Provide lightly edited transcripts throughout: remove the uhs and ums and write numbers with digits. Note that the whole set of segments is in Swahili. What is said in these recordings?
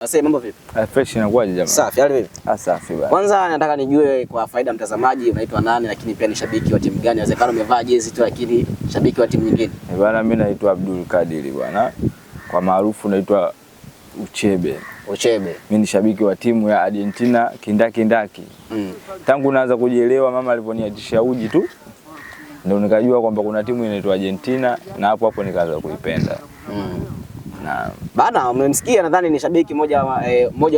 Sasa mambo vipi? Fresh inakuaje jamaa? Safi, hali vipi? Safi bwana. Kwanza nataka nijue kwa faida mtazamaji unaitwa nani, lakini pia ni shabiki wa timu gani? Inawezekana umevaa jezi tu lakini shabiki wa timu nyingine. Bwana mimi naitwa Abdul Kadiri bwana. Kwa maarufu naitwa Uchebe. Uchebe. Mimi ni shabiki wa timu ya Argentina kindaki. Tangu naanza kujielewa mama aliponiatisha uji tu ndio nikajua kwamba kuna timu inaitwa Argentina na hapo nikaanza kuipenda. Na baada umemsikia nadhani ni shabiki moja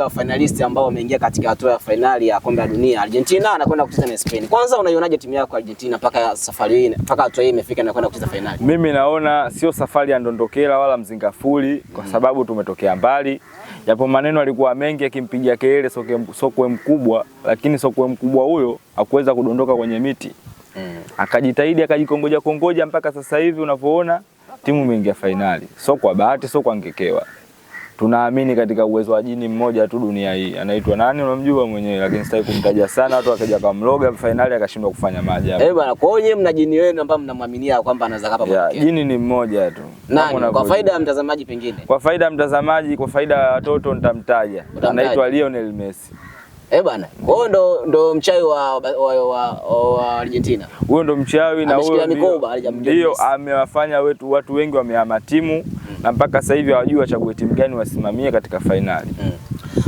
wa finalist ambao wameingia katika hatua ya finali ya kombe la dunia. Argentina anakwenda kucheza na Spain. Kwanza unaionaje timu yako Argentina mpaka safari hii mpaka hatua hii imefika na kwenda kucheza finali? Mimi naona sio safari ya ndondokela wala mzingafuli kwa sababu tumetokea mbali. Japo maneno alikuwa mengi akimpigia kelele sokwe mkubwa, lakini sokwe mkubwa huyo hakuweza kudondoka kwenye miti. Akajitahidi akajikongoja mpaka sasa hivi unavyoona timu imeingia finali. Sio kwa bahati, sio kwa ngekewa. Tunaamini katika uwezo wa jini mmoja tu dunia hii. Anaitwa nani unamjua mwenyewe, lakini sitaki kumtaja sana, watu wakaja kumloga finali akashindwa kufanya maajabu. Bwana, kwa hiyo mna jini wenu ambao mnamwaminia kwamba anaweza kapa matokeo. Jini ni mmoja tu. Nani? Kwa faida ya mtazamaji pengine. Kwa faida ya mtazamaji, kwa faida ya watoto nitamtaja. Anaitwa Lionel Messi. Bwana. Kwa hiyo ndo mchawi wa Argentina. Huyo ndo mchawi na huyo ndio amewafanya watu wengi wamehama timu na mpaka sasa hivi hawajui wachague timu gani wasimamie katika finali.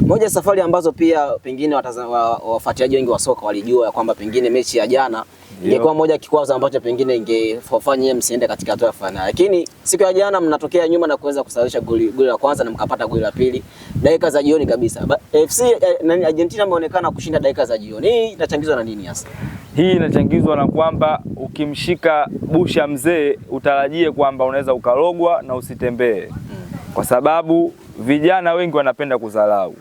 Moja safari ambazo pia pengine wafuatiliaji wengi wa soka walijua kwamba pengine mechi ya jana ingekuwa moja kikwazo ambacho pengine ingefanya msiende katika hatua ya finali. Lakini siku ya jana mnatokea nyuma na kuweza kusawazisha goli la kwanza na mkapata goli la pili dakika za jioni kabisa. Argentina imeonekana kushinda dakika za jioni. Hii inachangizwa na nini hasa? Hii inachangizwa na kwamba ukimshika busha mzee utarajie kwamba unaweza ukarogwa na usitembee. Kwa sababu vijana wengi wanapenda kudharau.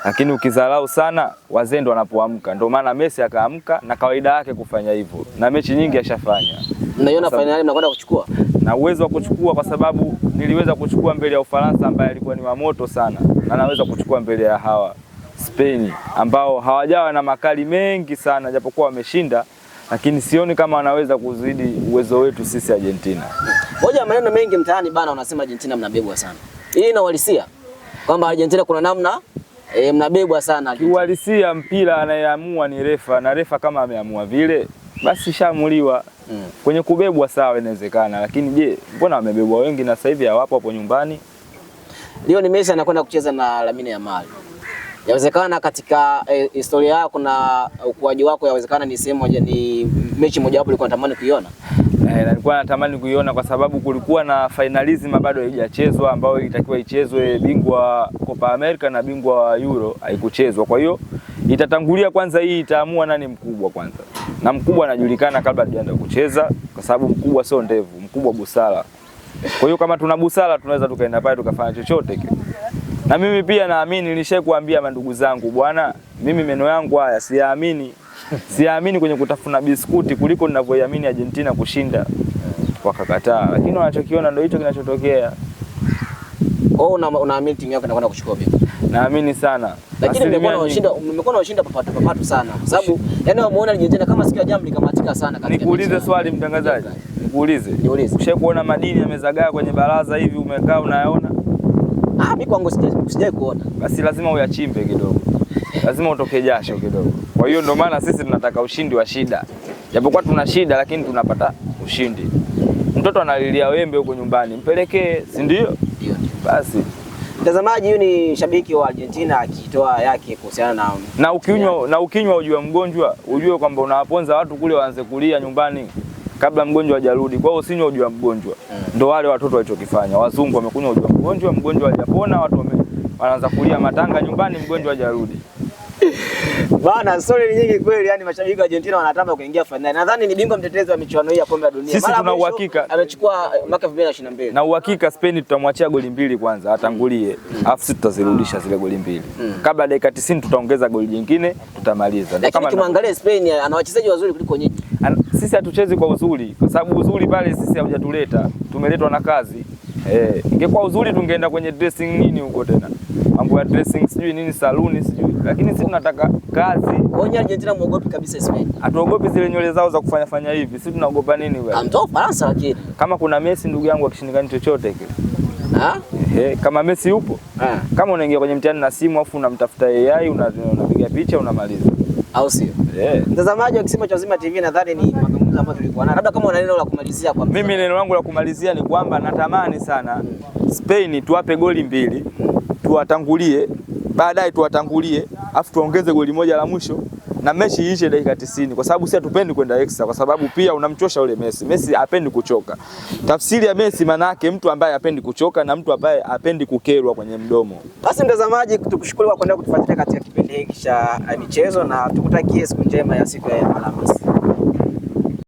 Lakini ukidharau sana wazee ndo wanapoamka. Ndio maana Messi akaamka na kawaida yake kufanya hivyo. Na mechi nyingi ashafanya. Mnaiona finali mnakwenda kuchukua? Na uwezo wa kuchukua kwa sababu niliweza kuchukua mbele ya Ufaransa ambaye alikuwa ni wa moto sana. Na naweza kuchukua mbele ya hawa Spain ambao hawajawa na makali mengi sana japokuwa wameshinda, lakini sioni kama wanaweza kuzidi uwezo wetu sisi Argentina. Moja maneno mengi mtaani bana wanasema Argentina mnabebwa sana. Hii inahalisia kwamba Argentina kuna namna mnabebwa sana. Kiuhalisia mpira anayeamua ni refa na refa kama ameamua vile basi shamuliwa. Kwenye kubebwa sawa inawezekana, lakini je, mbona wamebebwa wengi na sasa hivi hawapo hapo nyumbani? Leo Messi anakwenda kucheza na Lamine Yamal. Yawezekana katika historia yako na ukuaji wako yawezekana ni sehemu moja, ni mechi moja hapo ulikuwa unatamani kuiona. Nilikuwa natamani kuiona kwa sababu kulikuwa na finalism bado haijachezwa ambayo ilitakiwa ichezwe, bingwa Copa America na bingwa wa Euro haikuchezwa. Kwa hiyo itatangulia kwanza, hii itaamua nani mkubwa kwanza. Na mkubwa anajulikana kabla hajaanza kucheza kwa sababu mkubwa sio ndevu, mkubwa busara. Kwa hiyo kama tuna busara tunaweza tukaenda pale tukafanya chochote kile. Na mimi pia naamini, nilishakuambia mandugu zangu bwana, mimi meno yangu haya siamini. Siamini kwenye kutafuna biskuti kuliko ninavyoamini Argentina kushinda. Wakakataa, lakini wanachokiona ndio hicho kinachotokea. Unaamini timu yako inakwenda kuchukua bingwa? Naamini sana. Lakini mmekuwa na ushinda papatu sana. Kwa sababu yani wamuona Argentina kama siku ya jambo likamatika sana katika. Nikuulize swali mtangazaji. Nikuulize. Ushakuona madini yamezagaa kwenye baraza hivi umekaa unayaona? Mimi kwangu sijai kuona. Basi lazima uyachimbe kidogo. Lazima utoke jasho kidogo. Kwa hiyo ndio maana sisi tunataka ushindi wa shida. Japokuwa tuna shida lakini tunapata ushindi. Mtoto analilia wembe huko nyumbani, mpelekee, si ndio? Ndio. Basi. Mtazamaji, huyu ni shabiki wa Argentina akitoa yake kuhusiana na ukinywa ujue mgonjwa, ujue kwamba unawaponza watu kule waanze kulia nyumbani kabla mgonjwa hajarudi. Kwa hiyo usinywe ujue mgonjwa. Ndio wale watoto walichokifanya. Wazungu wamekunywa ujue mgonjwa hajapona, watu wanaanza kulia matanga nyumbani, mgonjwa hajarudi. Bana, story nyingi kweli, yani mashabiki wa Argentina wanataka kuingia finali. Nadhani ni bingwa mtetezi wa michuano hii ya kombe la dunia. Sisi tuna uhakika amechukua mwaka 2022. Na uhakika Spain tutamwachia goli 2 kwanza atangulie. Alafu sisi tutazirudisha zile goli 2. Kabla dakika 90 tutaongeza goli jingine, tutamaliza. Lakini kimwangalia Spain ana wachezaji wazuri kuliko nyinyi. Sisi hatuchezi kwa uzuri kwa sababu uzuri pale sisi hujatuleta. Tumeletwa na kazi. Ingekuwa uzuri tungeenda kwenye dressing nini huko tena. Mambo ya dressing sijui nini saluni sijui, lakini sisi tunataka kazi. Kwa Argentina muogopi kabisa Spain. Hatuogopi zile nywele zao za kufanya hivi. Sisi tunaogopa nini wewe? Amtoa Faransa lakini. Kama kuna Messi ndugu yangu akishindikana chochote kile. Kama Messi yupo, kama unaingia kwenye mtihani na simu afu unamtafuta AI unapiga picha unamaliza. Au sio? Mtazamaji wa Kisima cha Uzima TV, nadhani ni mazungumzo ambayo tulikuwa nayo. Labda kama una neno la kumalizia kwa mimi, neno langu la kumalizia ni kwamba natamani sana Spain tuwape goli 2, tuwatangulie, baadaye tuwatangulie, afu tuongeze goli moja la mwisho na mechi iishe dakika 90, kwa sababu sisi hatupendi kwenda extra, kwa sababu pia unamchosha yule Messi. Messi hapendi kuchoka. Tafsiri ya Messi maana yake mtu ambaye hapendi kuchoka na mtu ambaye hapendi kukerwa kwenye mdomo. Basi mtazamaji, tukushukuru kwa kuendelea kutufuatilia katika kipindi hiki cha michezo na tukutakie siku njema ya siku ya Alhamisi.